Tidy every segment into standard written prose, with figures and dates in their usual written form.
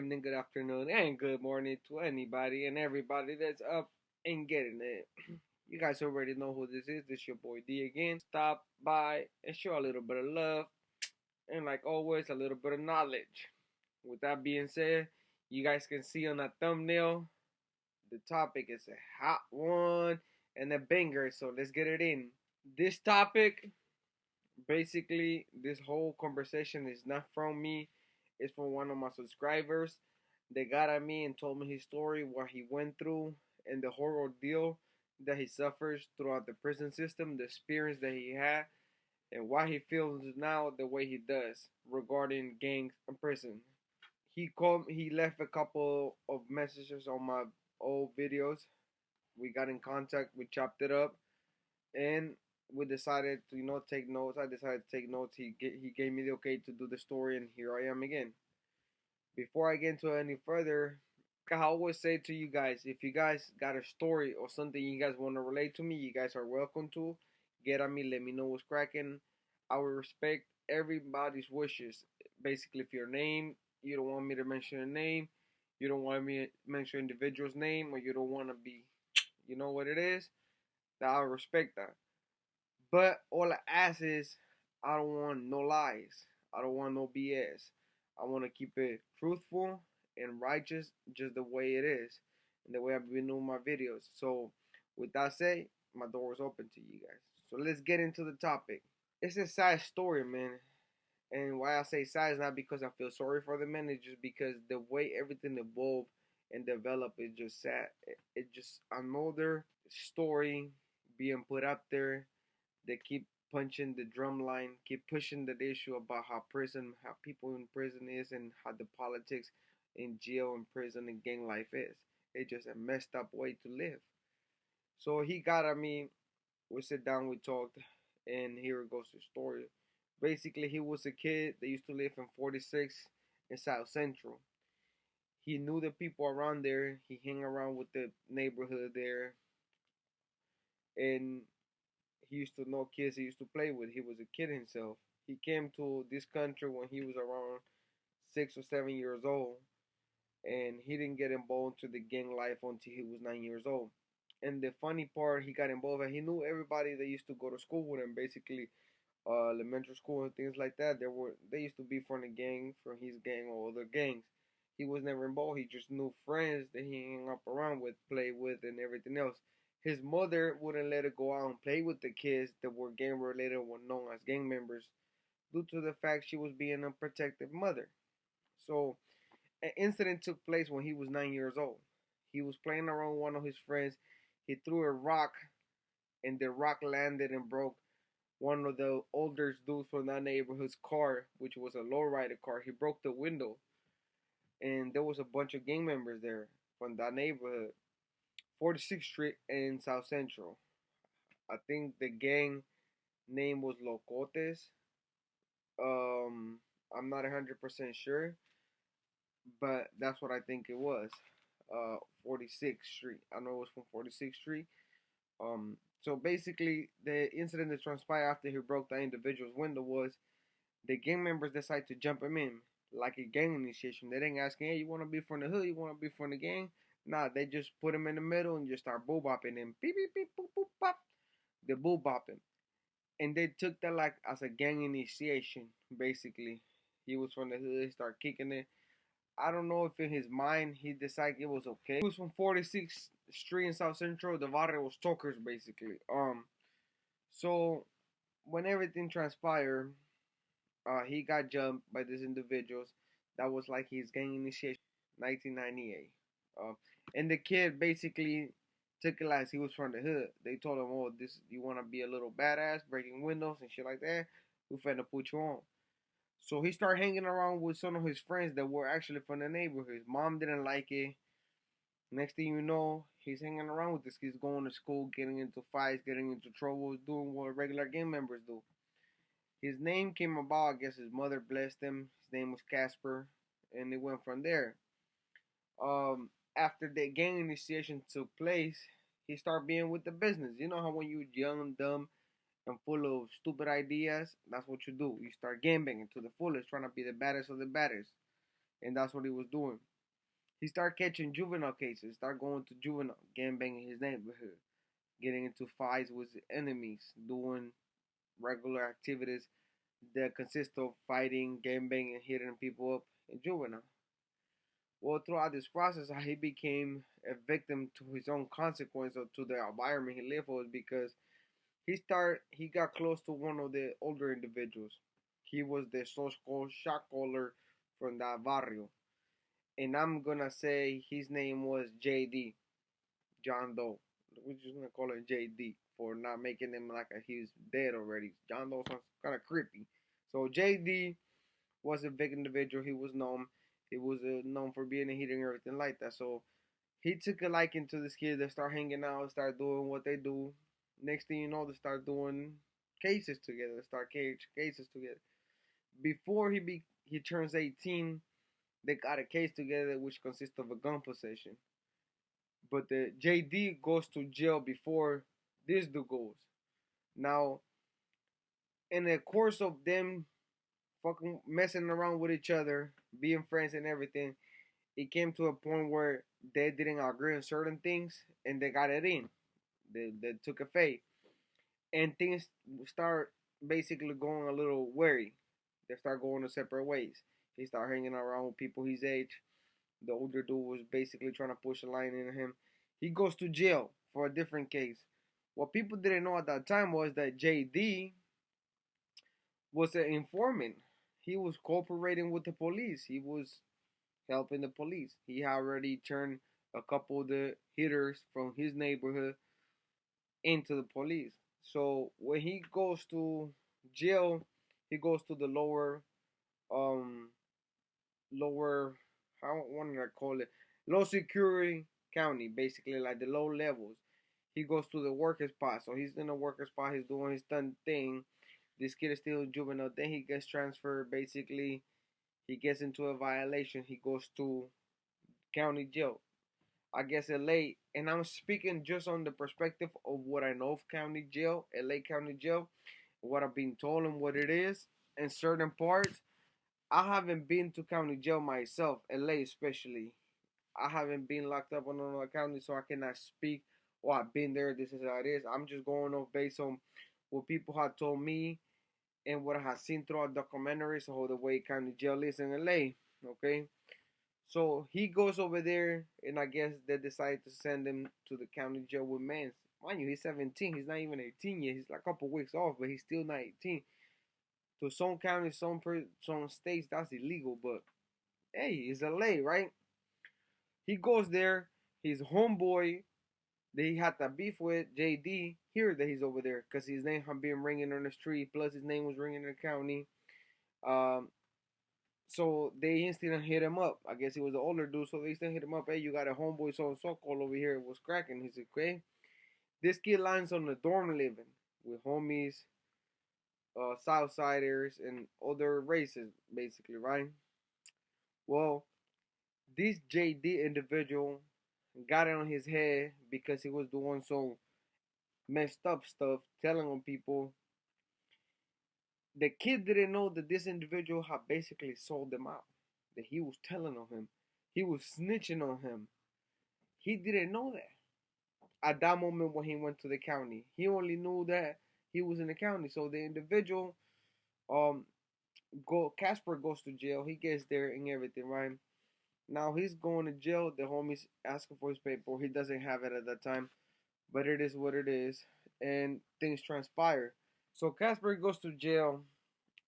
evening, good afternoon, and good morning to anybody and everybody that's up and getting it. You guys already know who this is. This is your boy D again. Stop by and show a little bit of love and, like always, a little bit of knowledge. With that being said, you guys can see on that thumbnail, the topic is a hot one and a banger, so let's get it in. This topic, basically, this whole conversation is not from me, it's from one of my subscribers. They got at me and told me his story, what he went through, and the horrible deal that he suffers throughout the prison system, the experience that he had, and why he feels now the way he does regarding gangs and prison. He left a couple of messages on my old videos. We got in contact, we chopped it up, and we decided to take notes. I decided to take notes. He gave me the okay to do the story, and here I am again. Before I get into any further, like I always say to you guys, if you guys got a story or something you guys want to relate to me, you guys are welcome to get at me. Let me know what's cracking. I will respect everybody's wishes. Basically, if your name, you don't want me to mention a name, you don't want me to mention individual's name, or you don't want to be, you know what it is, that I respect that. But all I ask is, I don't want no lies. I don't want no BS. I want to keep it truthful and righteous, just the way it is, and the way I've been doing my videos. So, with that said, my door is open to you guys. So let's get into the topic. It's a sad story, man. And why I say sad is not because I feel sorry for the man. It's just because the way everything evolved and developed is just sad. It just another story being put up there. They keep punching the drum line, keep pushing the issue about how people in prison is, and how the politics in jail and prison and gang life is. It's just a messed up way to live. So he got at me. We sit down, we talked, and here it goes the story. Basically, he was a kid that used to live in 46 in South Central. He knew the people around there. He hung around with the neighborhood there, and he used to know kids he used to play with. He was a kid himself. He came to this country when he was around 6 or 7 years old, and he didn't get involved into the gang life until he was 9 years old. And the funny part, he got involved, and he knew everybody that used to go to school with him, basically elementary school and things like that. They used to be from the gang, from his gang or other gangs. He was never involved. He just knew friends that he hung up around with, played with, and everything else. His mother wouldn't let it go out and play with the kids that were gang related, were known as gang members, due to the fact she was being a protective mother. So, an incident took place when he was 9 years old. He was playing around with one of his friends. He threw a rock, and the rock landed and broke one of the older dudes from that neighborhood's car, which was a lowrider car. He broke the window, and there was a bunch of gang members there from that neighborhood, 46th Street in South Central. I think the gang name was Locotes. Um, I'm not 100% sure, but that's what I think it was. 46th Street. I know it was from 46th Street. So basically, the incident that transpired after he broke that individual's window was the gang members decided to jump him in like a gang initiation. They didn't ask him, hey, you want to be from the hood? You want to be from the gang? Nah, they just put him in the middle and just start boo bopping him. Beep, beep, beep, boop, boop, bop. They boo bopping. And they took that like as a gang initiation, basically. He was from the hood, he started kicking it. I don't know if in his mind he decided it was okay. He was from 46th Street in South Central. The barrio was Tokers, basically. So when everything transpired, he got jumped by these individuals. That was like his gang initiation, 1998. Um, and the kid basically took it like he was from the hood. They told him, "Oh, this you want to be a little badass, breaking windows and shit like that. We finna put you on." So he started hanging around with some of his friends that were actually from the neighborhood. His mom didn't like it. Next thing you know, he's hanging around with this kid, going to school, getting into fights, getting into trouble, doing what regular gang members do. His name came about, I guess his mother blessed him. His name was Casper, and it went from there. After the gang initiation took place, he started being with the business. You know how when you're young, dumb, and full of stupid ideas, that's what you do. You start gangbanging to the fullest, trying to be the baddest of the baddest. and that's what he was doing. He started catching juvenile cases, start going to juvenile, gangbanging his neighborhood, getting into fights with enemies, doing regular activities that consist of fighting, gangbanging, hitting people up in juvenile. Well, throughout this process, how he became a victim to his own consequence or to the environment he lived with because he got close to one of the older individuals. He was the so-called shot caller from that barrio. And I'm gonna say his name was JD, John Doe. We're just gonna call him JD for not making him like he's dead already. John Doe sounds kind of creepy. So JD was a big individual. He was known. He was known for being a heater and everything like that. So he took a liking to this kid. They start hanging out, start doing what they do. Next thing you know, they start doing cases together. They start cases together. Before he turns 18, they got a case together which consists of a gun possession. But the JD goes to jail before this dude goes. Now, in the course of them fucking messing around with each other, being friends and everything, it came to a point where they didn't agree on certain things and they got it in. They took a fade. And things start basically going a little wary. They start going to separate ways. He started hanging around with people his age. The older dude was basically trying to push a line into him. He goes to jail for a different case. What people didn't know at that time was that JD was an informant. He was cooperating with the police. He was helping the police. He had already turned a couple of the hitters from his neighborhood into the police. So when he goes to jail, he goes to the um, lower, how want to call it, low security county, basically like the low levels. He goes to the worker spot, so he's in the worker spot. He's doing his done thing. This kid is still juvenile. Then he gets transferred. Basically, he gets into a violation. He goes to county jail. I guess LA, and I'm speaking just on the perspective of what I know of county jail, LA County Jail, what I've been told and what it is in certain parts. I haven't been to county jail myself, LA especially. I haven't been locked up on another county, so I cannot speak. Oh, I've been there. This is how it is. I'm just going off based on what people have told me and what I have seen throughout documentaries of the way county jail is in LA. Okay, so he goes over there, and I guess they decide to send him to the county jail with Mans. Mind you, he's 17. He's not even 18 yet. He's like a couple weeks off, but he's still not 18. To some counties, some states, that's illegal. But hey, it's LA, right? He goes there. His homeboy that he had that beef with, JD, hears that he's over there because his name had been ringing on the street. Plus, his name was ringing in the county. Um, So they instantly hit him up. I guess he was an older dude, so they instantly hit him up. Hey, you got a homeboy so and so call over here. It was cracking. He said, okay. This kid lines on the dorm living with homies, Southsiders, and other races, basically, right? Well, this JD individual got it on his head because he was doing some messed up stuff, telling on people. The kid didn't know that this individual had basically sold them out. That he was telling on him. He was snitching on him. He didn't know that at that moment when he went to the county. He only knew that he was in the county. So the individual, um, Casper goes to jail. He gets there and everything, right? Now he's going to jail. The homie's asking for his paper. He doesn't have it at that time, but it is what it is, and things transpire. So Casper goes to jail,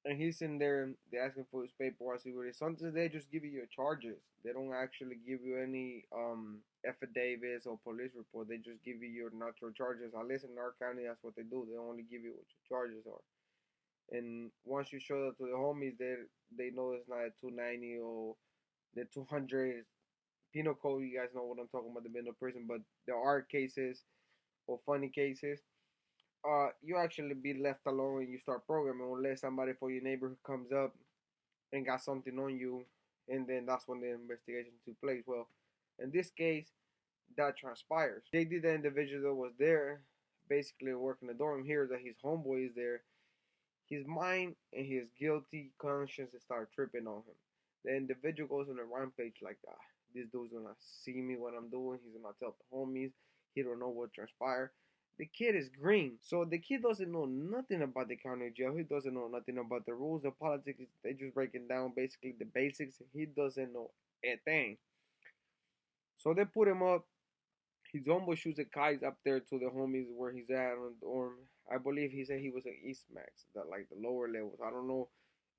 and he's in there. They're asking for his paperwork. See what it is. Sometimes they just give you your charges. They don't actually give you any affidavits or police report. They just give you your natural charges. At least in our county, that's what they do. They only give you what your charges are. And once you show that to the homies, they know it's not a 290 or the 200 penal code. You guys know what I'm talking about. The middle prison, but there are cases or funny cases. You actually be left alone when you start programming unless somebody for your neighborhood comes up and got something on you, and then that's when the investigation took place. Well, in this case, that transpires. They did the individual that was there, basically working the dorm, hears that his homeboy is there. His mind and his guilty conscience start tripping on him. The individual goes on a rampage like, this dude's gonna see me what I'm doing. He's gonna tell the homies. He don't know what transpired. The kid is green, so the kid doesn't know nothing about the county jail. He doesn't know nothing about the rules, the politics. They just breaking down basically the basics. He doesn't know a thing. So they put him up. He's almost shoots the kites up there to the homies where he's at on the dorm. I believe he said he was at East Max, that like the lower levels. I don't know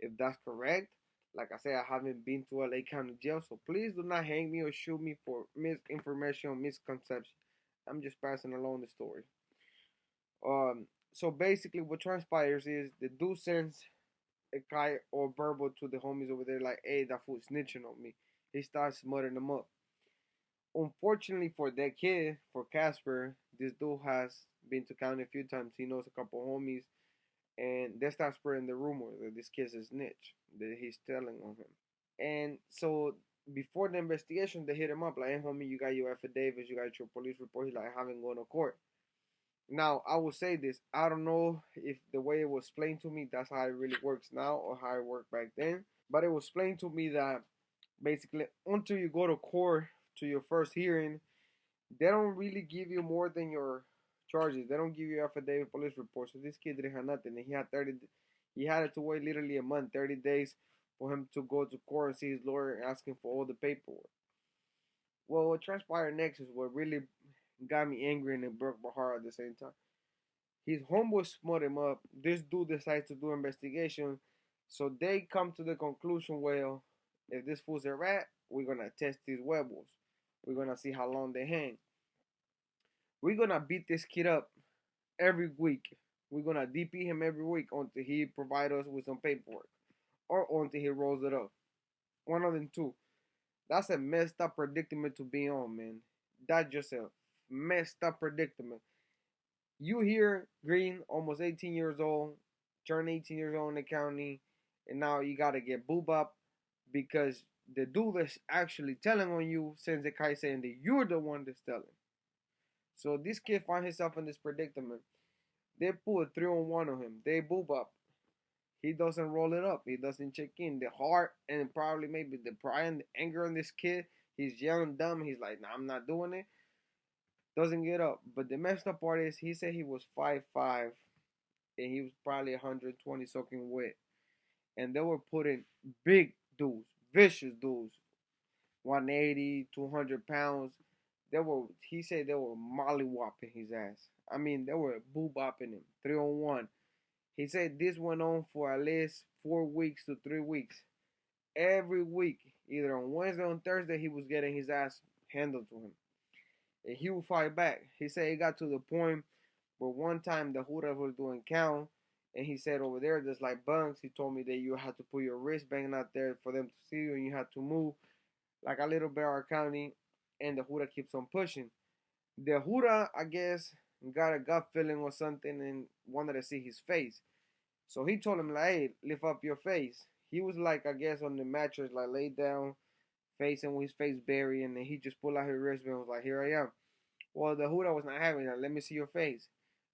if that's correct. Like I said, I haven't been to LA County Jail, so please do not hang me or shoot me for misinformation or misconception. I'm just passing along the story. So basically, what transpires is the dude sends a kite or verbal to the homies over there, like, "Hey, that fool snitching on me." He starts muttering them up. Unfortunately for that kid, for Casper, this dude has been to county a few times. He knows a couple homies, and they start spreading the rumor that this kid's a snitch, that he's telling on him. And so before the investigation, they hit him up like, "Hey, homie, you got your affidavits, you got your police report." He's like, "I haven't gone to court." Now, I will say this: I don't know if the way it was explained to me, that's how it really works now or how it worked back then. But it was explained to me that basically, until you go to court to your first hearing, they don't really give you more than your charges. They don't give you affidavit, police report. So this kid didn't have nothing, and he had 30. He had to wait literally a month, 30 days, for him to go to court and see his lawyer asking for all the paperwork. Well, what transpired next is what really got me angry and it broke my heart at the same time. His homeboy smut him up. This dude decides to do an investigation, so they come to the conclusion, well, if this fool's a rat, we're gonna test these huevos. We're gonna see how long they hang. We're gonna beat this kid up every week. We're gonna DP him every week until he provide us with some paperwork, or until he rolls it up. One of them two. That's a messed up predicament to be on, man. That's just a messed up predicament. You here, Green, almost 18 years old, turned 18 years old in the county, and now you gotta get boob up because the dude that's actually telling on you sends the kite saying that you're the one that's telling. So this kid find himself in this predicament. They pull a 3-on-1 on him. They boob up. He doesn't roll it up. He doesn't check in. The heart and probably maybe the pride and the anger on this kid. He's young, dumb. He's like, nah, I'm not doing it. Doesn't get up. But the messed up part is he said he was 5'5" and he was probably 120 soaking wet. And they were putting big dudes, vicious dudes, 180, 200 pounds. He said they were mollywopping his ass. I mean, they were boo-bopping him, 3-on-1. He said this went on for at least 4 weeks to 3 weeks. Every week, either on Wednesday or on Thursday, he was getting his ass handled to him. And he would fight back. He said it got to the point where one time the Huda was doing count, and he said over there, there's like bunks. He told me that you had to put your wristband out there for them to see you, and you had to move like a little Bear County, and the Huda keeps on pushing. The Huda, I guess, got a gut feeling or something and wanted to see his face. So he told him, like, "Hey, lift up your face." He was like, I guess, on the mattress, like laid down, facing with his face buried, and then he just pulled out his wristband and was like, "Here I am." Well, the Huda was not having that. "Let me see your face."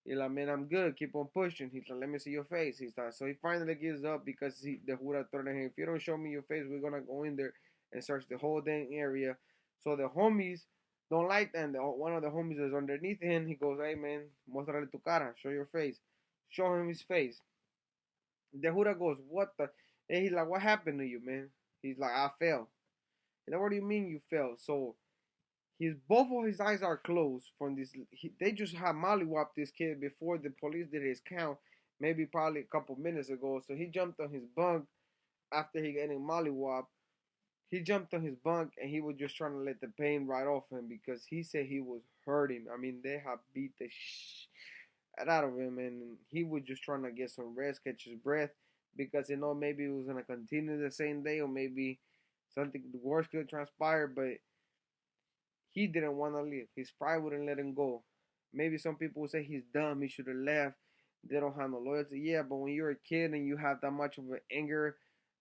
He's like, "Man, I'm good. Keep on pushing." He's like, "Let me see your face." He's like, so he finally gives up because the Huda told him, "If you don't show me your face, we're gonna go in there and search the whole dang area." So the homies don't like that. And one of the homies is underneath him. He goes, "Hey, man, mostrale tu cara. Show your face." Show him his face. The Huda goes, "What the?" And he's like, "What happened to you, man?" He's like, "I fell." He's like, "What do you mean you fell?" So his both of his eyes are closed from this. They just had mollywopped this kid before the police did his count, maybe probably a couple minutes ago. So he jumped on his bunk after he getting mollywopped. He jumped on his bunk and he was just trying to let the pain right off him because he said he was hurting. I mean, they have beat the out of him, and he was just trying to get some rest, catch his breath, because maybe it was gonna continue the same day or maybe something worse could transpire, but he didn't want to leave. His pride wouldn't let him go. Maybe some people would say he's dumb. He should have left. They don't have no loyalty. Yeah, but when you're a kid and you have that much of an anger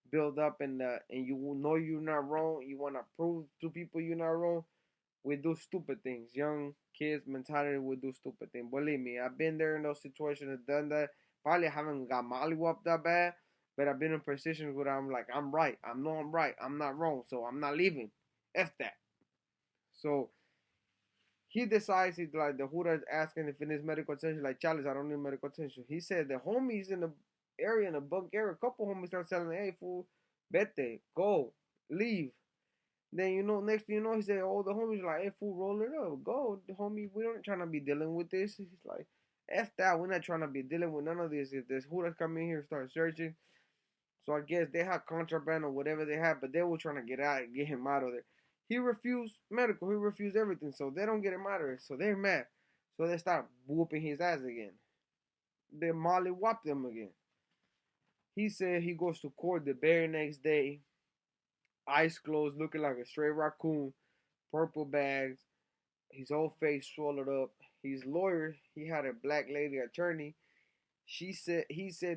build up and you know you're not wrong, you want to prove to people you're not wrong, we do stupid things. Young kids mentality would do stupid things. Believe me, I've been there in those situations and done that. Probably haven't got mollywopped that bad, But I've been in positions where I'm like, I'm right. I know I'm right. I'm not wrong. So I'm not leaving. F that. So he decides, he's like, the Huda is asking if it needs medical attention. Like, Chalice, I don't need medical attention. He said the homies in the area, in the bunk area, a couple homies start telling, hey, fool, vete, go, leave. Then, next thing you know, he said, oh, the homies are like, hey, fool, roll it up, go, the homie, we don't trying to be dealing with this. He's like, F that, we're not trying to be dealing with none of this. If this Huda come in here and start searching, so I guess they had contraband or whatever they had, but they were trying to get him out of there. He refused medical. He refused everything. So they don't get him out of there. So they're mad. So they start whooping his ass again. They molly whopped him again. He said he goes to court the very next day, eyes closed, looking like a straight raccoon, purple bags, his whole face swallowed up. His lawyer, he had a black lady attorney. He said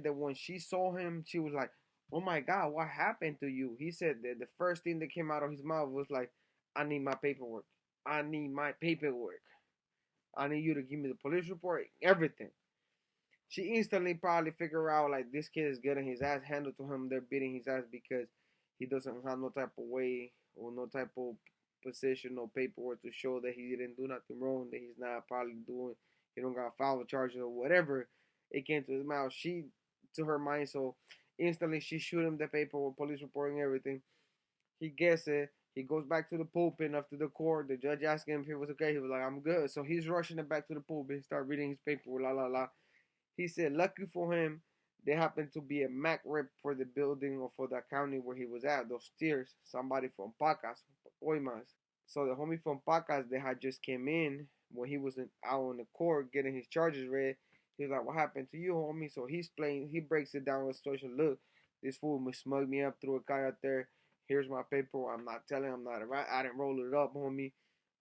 that when she saw him, she was like, "Oh my God, what happened to you?" He said that the first thing that came out of his mouth was like, "I need my paperwork. I need my paperwork. I need you to give me the police report, everything." She instantly probably figure out like this kid is getting his ass handled to him. They're beating his ass because he doesn't have no type of way or no type of position or paperwork to show that he didn't do nothing wrong. That he's not probably doing. He don't got file charges or whatever. It came to his mouth. She to her mind, so instantly she shoot him the paperwork, police report, and everything. He gets it. He goes back to the pulpit after the court. The judge asked him if he was okay. He was like, "I'm good." So he's rushing it back to the pulpit. He start reading his paperwork. La la la. He said, lucky for him, there happened to be a Mac rep for the building or for the county where he was at, those stairs, somebody from Pacas, Oimas. So the homie from Pacas, they had just came in when he was out on the court getting his charges read. He was like, what happened to you, homie? So he breaks it down with situation. Look, this fool smuggled me up through a guy out there. Here's my paper. I'm not telling him, I'm not right. I didn't roll it up, homie.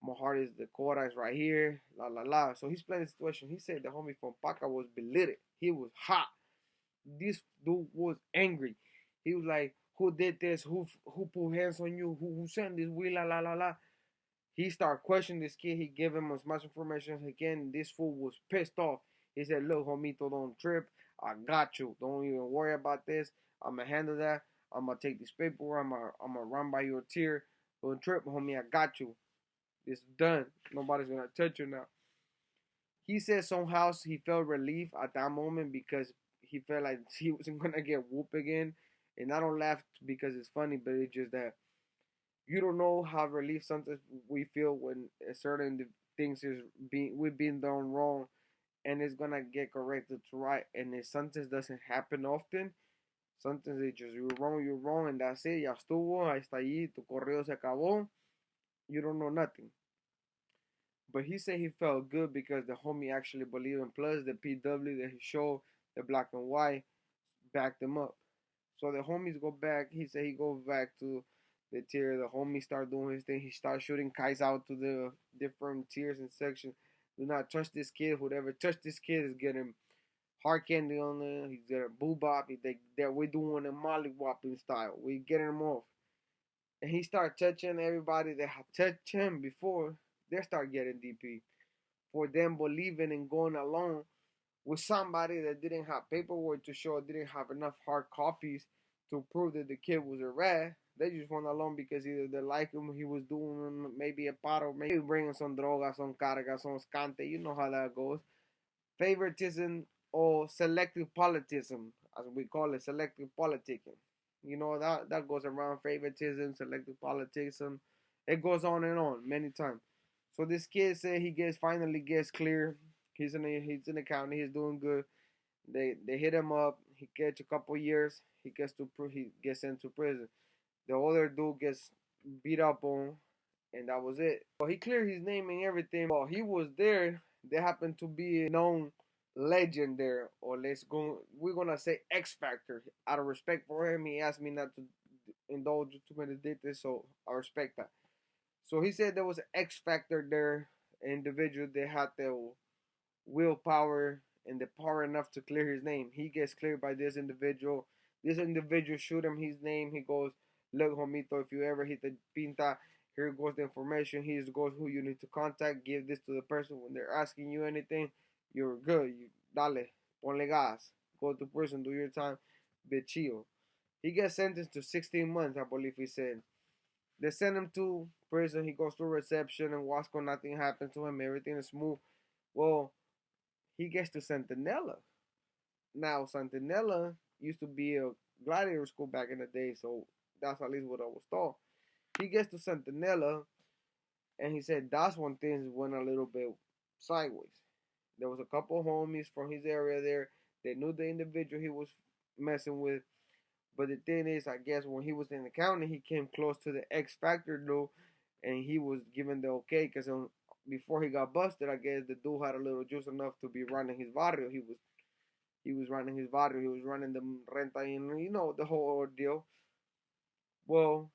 My heart is the courthouse right here. La la la. So he's playing the situation. He said the homie from Paca was belittled. He was hot. This dude was angry. He was like, "Who did this? Who put hands on you? Who sent this? We la la la la." He started questioning this kid. He gave him as much information again. This fool was pissed off. He said, "Look, homito, don't trip. I got you. Don't even worry about this. I'ma handle that. I'ma take this paperwork. I'ma run by your tier. Don't trip, homie. I got you. It's done. Nobody's gonna touch you now." He said somehow he felt relief at that moment because he felt like he wasn't gonna get whooped again. And I don't laugh because it's funny, but it's just that you don't know how relief sometimes we feel when a certain things is we've been done wrong and it's gonna get corrected to right. And it sometimes doesn't happen often. Sometimes it's just you're wrong, and that's it. Ya estuvo, ahí está allí, tu correo se acabó. You don't know nothing. But he said he felt good because the homie actually believed him. Plus, the PW that he showed, the black and white, backed him up. So the homies go back. He said he goes back to the tier. The homies start doing his thing. He starts shooting kites out to the different tiers and sections. Do not touch this kid. Whoever touch this kid is getting hard candy on there. He's getting boo bop. That we're doing a molly whopping style. We getting him off. And he start touching everybody that had touched him before. They start getting DP for them believing and going along with somebody that didn't have paperwork to show, didn't have enough hard copies to prove that the kid was a rat. They just went along because either they like him, he was doing maybe a paro, maybe bringing some drogas, some cargas, some scante. You know how that goes. Favoritism or selective politism, as we call it, selective politicking. You know that goes around favoritism, selective politism. It goes on and on many times. So this kid said he finally gets clear. He's in the county. He's doing good. They hit him up. He gets a couple years. He gets into prison. The other dude gets beat up on, and that was it. But he cleared his name and everything. While he was there, there happened to be a known legend there, or we're gonna say X Factor. Out of respect for him, he asked me not to indulge too many details, so I respect that. So he said there was an X Factor there, an individual that had the willpower and the power enough to clear his name. He gets cleared by this individual. This individual shoot him his name. He goes, look, homito, if you ever hit the pinta, here goes the information. Here goes who you need to contact. Give this to the person when they're asking you anything. You're good. You dale, ponle gas. Go to prison, do your time. Be chill. He gets sentenced to 16 months, I believe he said. They send him to prison. He goes to reception and Wasco, nothing happens to him. Everything is smooth. Well, he gets to Centinela. Now, Centinela used to be a gladiator school back in the day, so that's at least what I was taught. He gets to Centinela, and he said that's when things went a little bit sideways. There was a couple of homies from his area there. They knew the individual he was messing with. But the thing is, I guess when he was in the county, he came close to the X Factor dude, and he was given the okay because before he got busted, I guess the dude had a little juice enough to be running his barrio. He was running his barrio. He was running the renta and the whole ordeal. Well,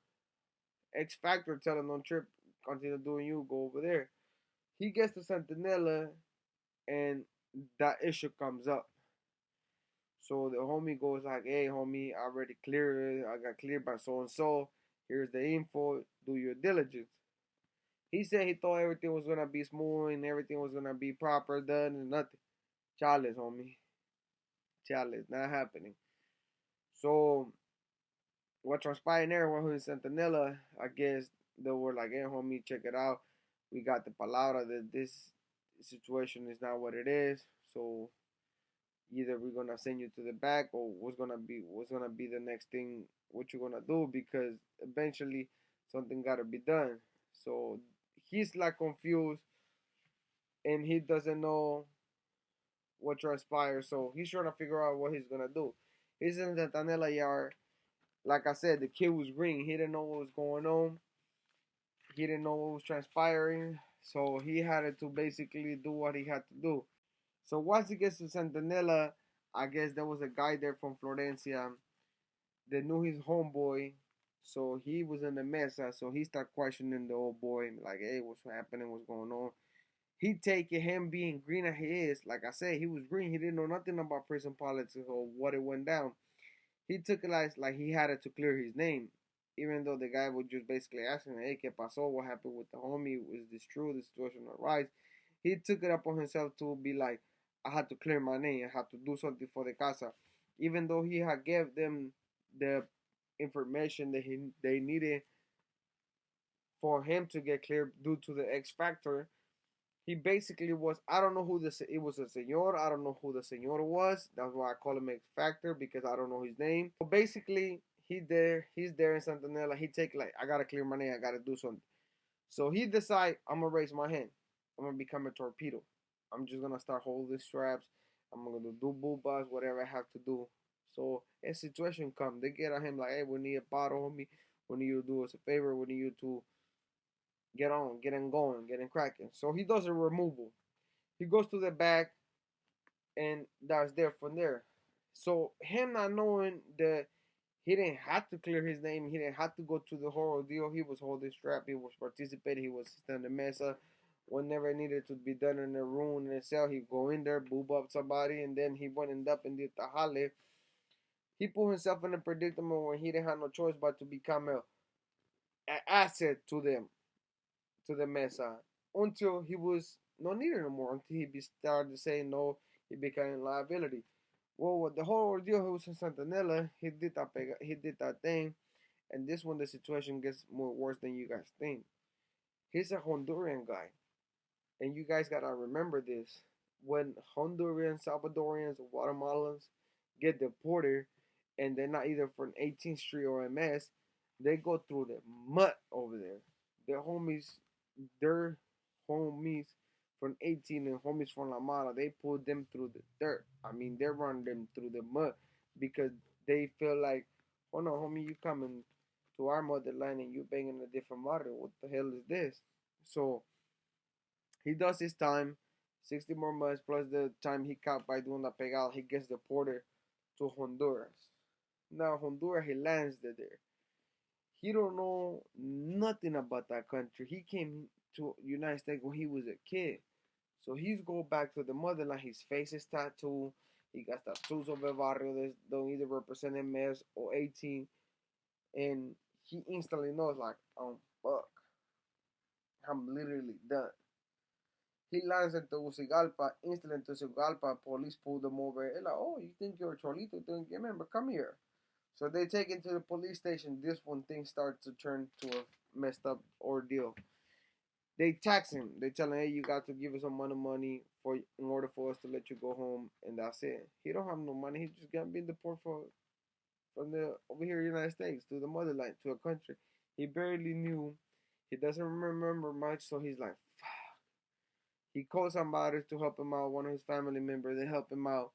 X Factor tell him don't trip, continue doing you, go over there. He gets to Centinela, and that issue comes up. So the homie goes like, "Hey, homie, I already cleared it. I got cleared by so and so. Here's the info. Do your diligence." He said he thought everything was gonna be smooth and everything was gonna be proper done and nothing. Chales, homie. Chales, not happening. So what transpired there when he was in Centinela, I guess they were like, "Hey, homie, check it out. We got the palabra that this situation is not what it is. So either we're gonna send you to the back or what's gonna be the next thing what you're gonna do because eventually something gotta be done." So he's like confused and he doesn't know what transpires, so he's trying to figure out what he's gonna do. He's in the Tanela yard. Like I said, the kid was green. He didn't know what was going on. He didn't know what was transpiring. So he had to basically do what he had to do. So once he gets to Centinela, I guess there was a guy there from Florencia that knew his homeboy. So he was in the mesa. So he started questioning the old boy, like, "Hey, what's happening? What's going on?" He taking him being green as he is. Like I said, he was green. He didn't know nothing about prison politics or what it went down. He took it like he had it to clear his name. Even though the guy was just basically asking, "Hey, ¿qué pasó? What happened with the homie? Was this true? The situation arise?" He took it upon himself to be like, "I had to clear my name. I had to do something for the casa." Even though he had gave them the information that they needed for him to get clear due to the X factor, he basically was. I don't know who this. It was a señor. I don't know who the señor was. That's why I call him X Factor because I don't know his name. So basically, He's there in Santanella. He take like I gotta clear my name. I gotta do something. So he decide I'm gonna raise my hand. I'm gonna become a torpedo. I'm just gonna start holding straps. I'm gonna do bull bars, whatever I have to do. So a situation come, they get on him like, "Hey, we need a bottle, homie. We need you to do us a favor. We need you to get on, get in going, get in cracking." So he does a removal. He goes to the back, and that's there from there. So him not knowing that he didn't have to clear his name, he didn't have to go to the whole deal. He was holding strap, he was participating, he was standing the mesa. Whenever it needed to be done in the room in the cell, he'd go in there, boob up somebody, and then he went and up and did the hale. He put himself in a predicament where he didn't have no choice but to become an asset to them, to the mesa, until he was no needed anymore. Until he started saying no, he became a liability. Well, with the whole ordeal, he was in Santanella. He did that thing, and this one the situation gets more worse than you guys think. He's a Honduran guy, and you guys gotta remember this. When Hondurans, Salvadorians, or Guatemalans get deported, and they're not either from 18th Street or MS, they go through the mud over there. Their homies, their homies from 18 and homies from La Mara, they pull them through the dirt. I mean, they run them through the mud because they feel like, "Oh no, homie, you coming to our motherland and you banging a different mother. What the hell is this?" So he does his time, 60 more months plus the time he caught by doing the pegal. He gets deported to Honduras. Now Honduras, he lands there. He don't know nothing about that country. He came to United States when he was a kid. So he's go back to the motherland. His face is tattooed. He got tattoos of el barrio that don't either represent MS or 18. And he instantly knows like, fuck, I'm literally done. He lands in Tegucigalpa. Instantly in Tegucigalpa, police pulled him over. They're like, "Oh, you think you're a Cholito? Think, remember, come here." So they take him to the police station. This one thing starts to turn to a messed up ordeal. They tax him. They tell him, hey, you got to give us some money for in order for us to let you go home, and that's it. He don't have no money. He just got been deported from the over here in the United States to the motherland, to a country he barely knew. He doesn't remember much, so he's like, fuck. He calls somebody to help him out, one of his family members. They help him out.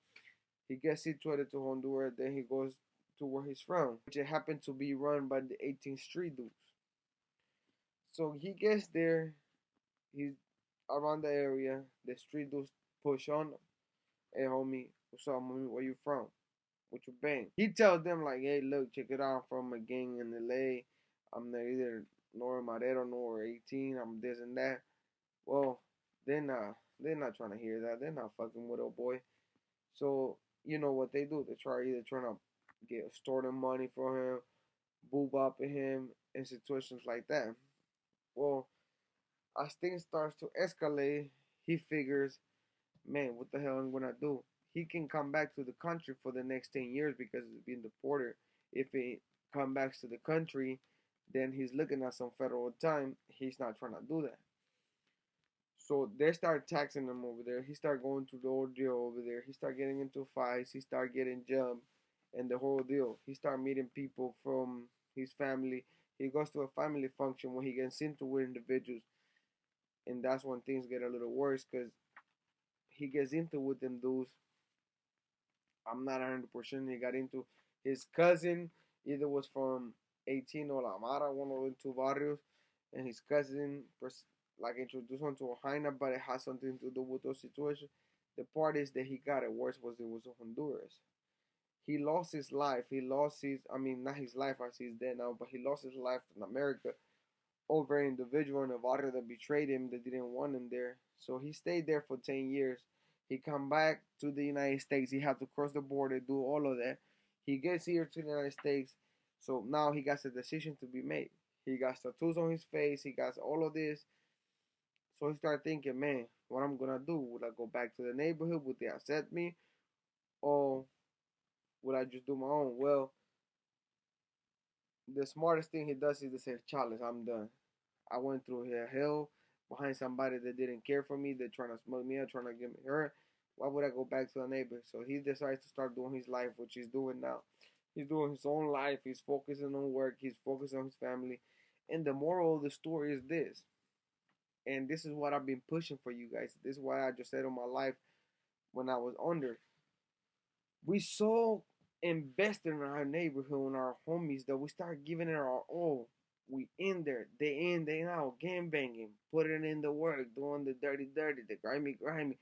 He gets situated to Honduras. Then he goes to where he's from, which it happened to be run by the 18th Street dudes. So he gets there. He's around the area. The street dudes push on him. Hey, homie, what's up, homie? Where you from? What you bang? He tells them like, hey, look, check it out. I'm from a gang in LA. I'm neither nor Madero nor 18. I'm this and that. Well, they're not trying to hear that. They're not fucking with old boy. So you know what they do? They trying to get extorting money from him, boob up at him, in situations like that. Well, as things starts to escalate, he figures, man, what the hell I'm gonna do? He can come back to the country for the next 10 years because he's being deported. If he come back to the country, then he's looking at some federal time. He's not trying to do that. So they start taxing him over there. He start going through the ordeal over there. He start getting into fights. He start getting jumped, and the whole deal. He start meeting people from his family. He goes to a family function where he gets into with individuals, and that's when things get a little worse because he gets into with them dudes. I'm not 100%. He got into his cousin. Either was from 18 or La Mara, one of the two barrios, and his cousin like introduced him to a Jaina, but it has something to do with those situations. The part is that he got it worse was it was Honduras. He lost his life. He lost his, I mean, not his life as he's dead now, but he lost his life in America over an individual in Nevada that betrayed him, that didn't want him there. So he stayed there for 10 years. He come back to the United States. He had to cross the border, do all of that. He gets here to the United States. So now he got a decision to be made. He got tattoos on his face. He got all of this. So he started thinking, man, what I'm going to do? Would I go back to the neighborhood? Would they accept me? Or would I just do my own? Well, the smartest thing he does is to say, Charles, I'm done. I went through hell behind somebody that didn't care for me. They're trying to smoke me out, trying to get me hurt. Why would I go back to a neighbor? So he decides to start doing his life, which he's doing now. He's doing his own life. He's focusing on work. He's focusing on his family. And the moral of the story is this. And this is what I've been pushing for you guys. This is what I just said on my life when I was under. We so invested in our neighborhood and our homies that we start giving it our all. We in there, day in, day out, game banging, putting in the work, doing the dirty, the grimy.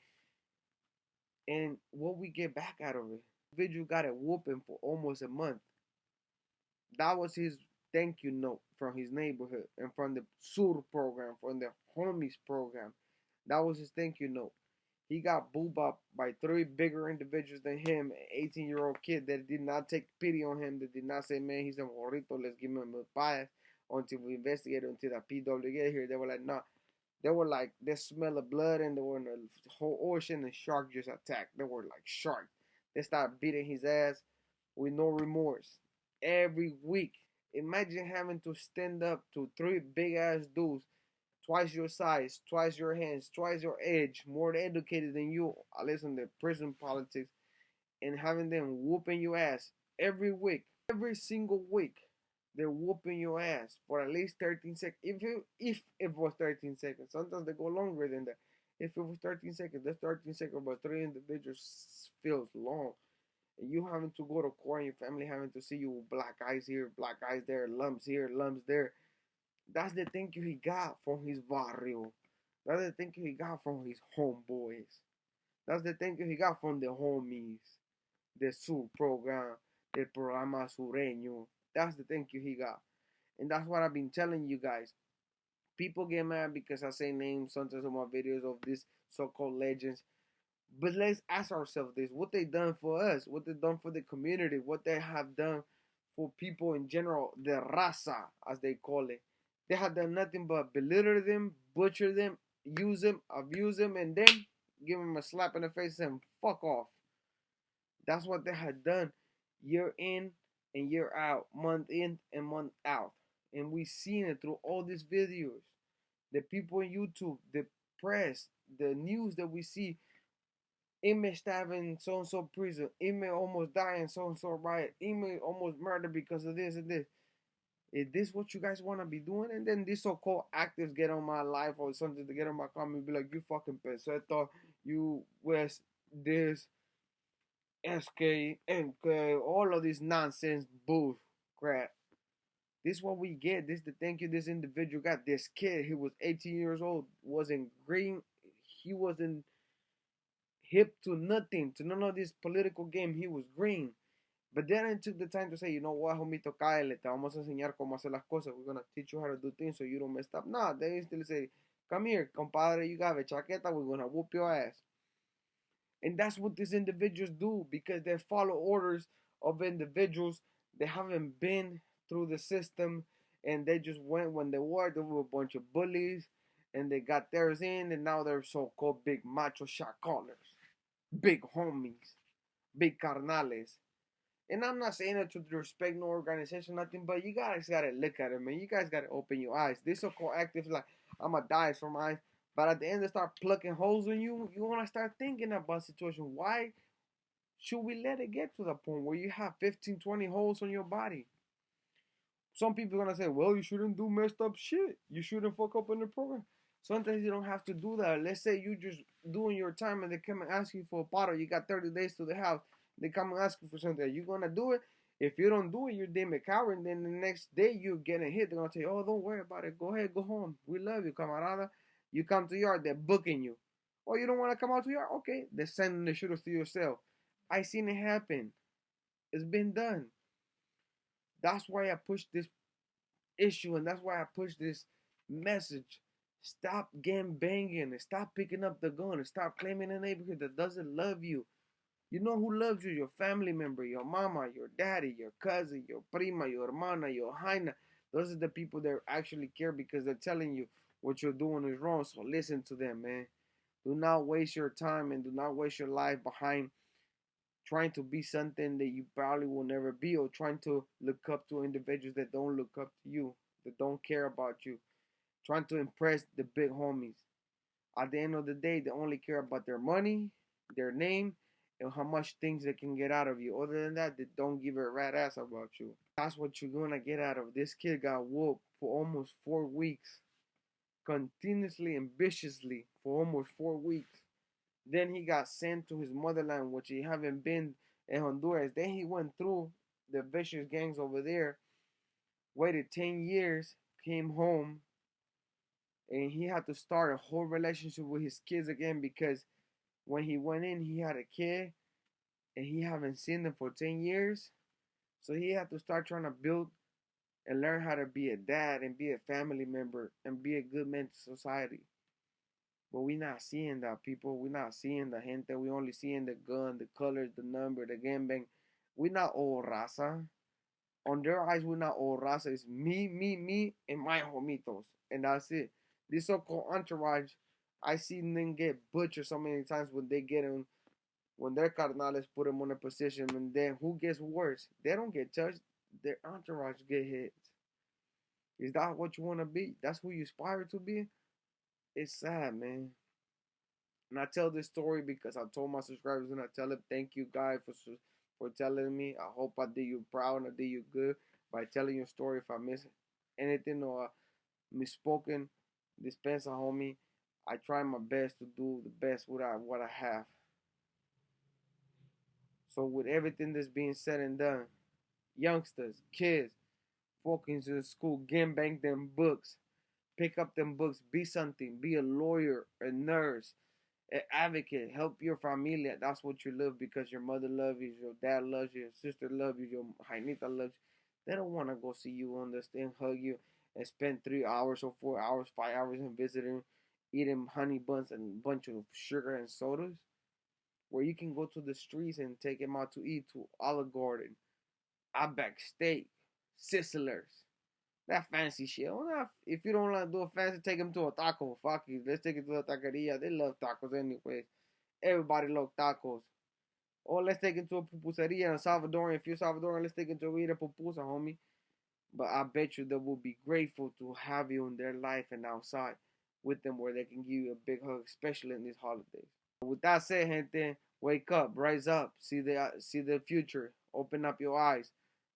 And what we get back out of it? Individual got a whooping for almost a month. That was his thank you note from his neighborhood and from the SUR program, from the homies program. That was his thank you note. He got booed up by three bigger individuals than him, an 18-year-old kid that did not take pity on him, that did not say, man, he's a morrito, let's give him a pass until we investigate, until the PW get here. They were like, nah. They were like, they smell of blood and they were in the whole ocean and shark just attacked. They were like sharks. They started beating his ass with no remorse. Every week. Imagine having to stand up to three big ass dudes, twice your size, twice your hands, twice your age, more educated than you, at least in the prison politics, and having them whooping your ass every week, every single week. They're whooping your ass for at least 13 seconds. If it was 13 seconds, sometimes they go longer than that. If it was 13 seconds, that's 13 seconds, but three individuals feels long. And you having to go to court and your family having to see you with black eyes here, black eyes there, lumps here, lumps there. That's the thank you he got from his barrio. That's the thank you he got from his homeboys. That's the thank you he got from the homies. The SUR program, the programa sureño. That's the thank you he got. And that's what I've been telling you guys. People get mad because I say names sometimes in my videos of these so-called legends. But let's ask ourselves this. What they done for us. What they done for the community. What they have done for people in general. The raza, as they call it. They have done nothing but belittle them, butcher them, use them, abuse them, and then give them a slap in the face and fuck off. That's what they had done year in and year out, month in and month out. And we seen it through all these videos. The people on YouTube, the press, the news that we see, inmate stabbing so and so prison, inmate almost dying, so and so riot, inmate almost murdered because of this and this. Is this what you guys want to be doing? And then these so-called actors get on my life or something to get on my comment, be like, you fucking peseto, you West, this, SK, MK, all of this nonsense bull crap. This is what we get. This is the thank you this individual got. This kid, he was 18 years old, wasn't green. He wasn't hip to nothing, to none of this political game. He was green. But then I took the time to say, you know what, homito, cáele, te vamos a enseñar cómo hacer las cosas. We're going to teach you how to do things so you don't mess up. Nah, they still say, come here, compadre, you got a chaqueta, we're going to whoop your ass. And that's what these individuals do because they follow orders of individuals that haven't been through the system and they just went when they were a bunch of bullies and they got theirs in and now they're so-called big macho shot callers, big homies, big carnales. And I'm not saying it to disrespect no organization, nothing, but you guys gotta look at it, man. You guys gotta open your eyes. This so-called active, like, I'ma die from eyes. But at the end, they start plucking holes in you. You wanna start thinking about situation. Why should we let it get to the point where you have 15, 20 holes on your body? Some people are gonna say, well, you shouldn't do messed up shit. You shouldn't fuck up in the program. Sometimes you don't have to do that. Let's say you just doing your time and they come and ask you for a bottle. You got 30 days to the house. They come and ask you for something. Are you gonna do it? If you don't do it, you're damn a coward. And then the next day you're getting hit. They're gonna say, oh, don't worry about it. Go ahead, go home. We love you, camarada. You come to yard, they're booking you. Oh, you don't want to come out to yard? Okay, they're sending the shooters to yourself. I seen it happen. It's been done. That's why I push this issue, and that's why I push this message. Stop gang banging and stop picking up the gun and stop claiming a neighborhood that doesn't love you. You know who loves you? Your family member, your mama, your daddy, your cousin, your prima, your hermana, your jaina. Those are the people that actually care because they're telling you what you're doing is wrong. So listen to them, man. Do not waste your time and do not waste your life behind trying to be something that you probably will never be or trying to look up to individuals that don't look up to you, that don't care about you, trying to impress the big homies. At the end of the day, they only care about their money, their name, and how much things they can get out of you. Other than that, they don't give a rat ass about you. That's what you're gonna get out of. This kid got whooped for almost 4 weeks, continuously and viciously for almost 4 weeks. Then he got sent to his motherland, which he haven't been in Honduras. Then he went through the vicious gangs over there, waited 10 years, came home, and he had to start a whole relationship with his kids again because when he went in, he had a kid and he haven't seen them for 10 years. So he had to start trying to build and learn how to be a dad and be a family member and be a good man to society. But we not seeing that, people. We not seeing the gente. We only seeing the gun, the colors, the number, the gangbang. We not all raza. On their eyes, we not all raza. It's me, and my homitos. And that's it. This so-called entourage, I seen them get butchered so many times when they get in, when their carnales put them on a position. And then who gets worse? They don't get touched. Their entourage get hit. Is that what you want to be? That's who you aspire to be? It's sad, man. And I tell this story because I told my subscribers and I tell them thank you guys for telling me. I hope I did you proud and I did you good by telling your story. If I miss anything or misspoken, dispensa homie. I try my best to do the best with what I have. So with everything that's being said and done, youngsters, kids, focus in school, game bank them books, pick up them books, be something, be a lawyer, a nurse, an advocate, help your familia. That's what you love because your mother loves you, your dad loves you, your sister loves you, your jainita loves you. They don't want to go see you on the stand, hug you, and spend 3 hours or 4 hours, 5 hours in visiting, eating honey buns and a bunch of sugar and sodas. Where you can go to the streets and take them out to eat to Olive Garden, Outback Steak, Sizzlers. That fancy shit. Well, not, if you don't want to do a fancy, take them to a taco. Fuck you. Let's take it to a taqueria. They love tacos anyways. Everybody loves tacos. Or let's take it to a pupuseria in Salvadorian. If you're Salvadorian, let's take it to a Rita Pupusa, homie. But I bet you they will be grateful to have you in their life and outside with them where they can give you a big hug, especially in these holidays. With that said, gente, wake up, rise up, see the future, open up your eyes.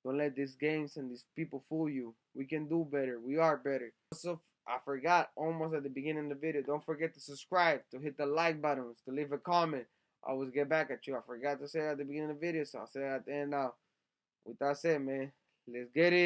Don't let these games and these people fool you. We can do better. We are better. Also, I forgot almost at the beginning of the video. Don't forget to subscribe, to hit the like buttons, to leave a comment. I always get back at you. I forgot to say it at the beginning of the video, so I'll say it at the end now. With that said, man, let's get it.